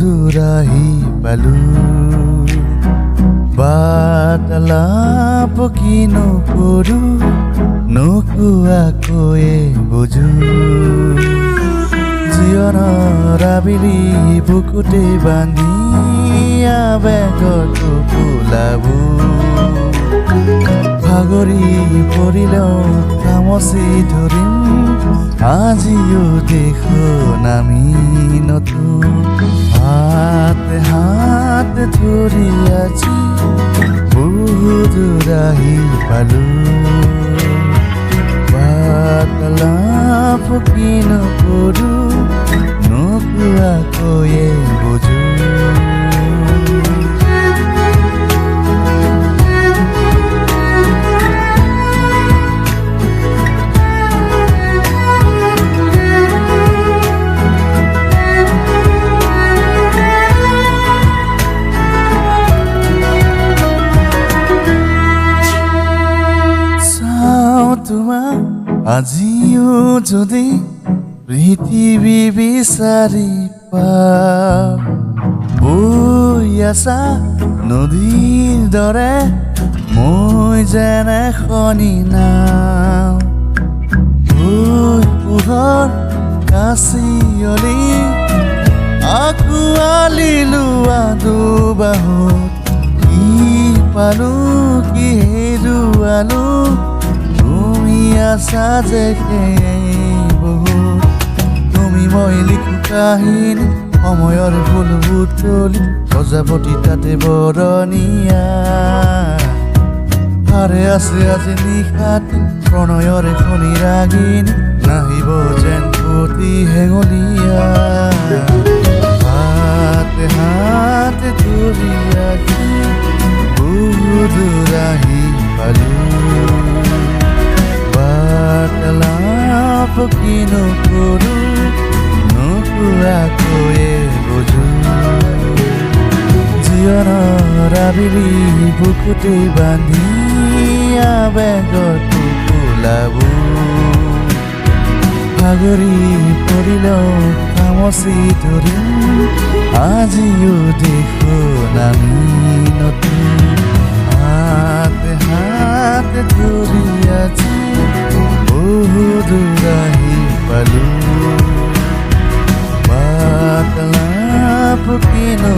দূৰ আহি পালো বাৰ্তালাপ কিনো কৰো নোকোৱাকৈয়ে বুজো জীৱনৰ আবেলি বুকুতে বান্ধি আবেগত ফুলাবো ভাগৰি পৰিলেও খামচি ধৰিম আজিও দেখো নামি নতুন হাতে হাতে ধৰি আজি বহু দূৰ আহি পালো বাৰ্তালাপ কিনো কৰো নোকোৱাকৈয়ে বুজো তোমাক আজিও যদি পৃথিৱী বিচাৰি বৈ আছা নদীৰ দৰে মই যেনে খনি নাও পোহৰ কাচিয়লি আঁকোৱালি লোৱা দুবাহুত কি পালো কি হেৰুৱালো আশা দেখে বহুত তুমি মই লিখো কাহিনী সময়ৰ ফুল বুটলি প্ৰজাপতি তাতে বৰণীয়া হাৰে আছে আজি নিশাতি প্ৰণয়ৰ খনি ৰাগিনী নাহিব যেন প্ৰতি হেঙলীয়া হাতে হাতে ধৰি আজি বহু দূৰ আহি পালো বাৰ্তালাপ কিনো কৰো নোকোৱাকৈয়ে বুজো জীৱনৰ আবেলি বুকুতে বান্ধি আবেগত ফুলাবো ভাগৰি পৰিলেও খামচি ধৰিম আজিও দেখো নামি নতুন হাতে হাতে ধৰি আজি বহু দূৰ আহি পালো বাৰ্তালাপ কিনো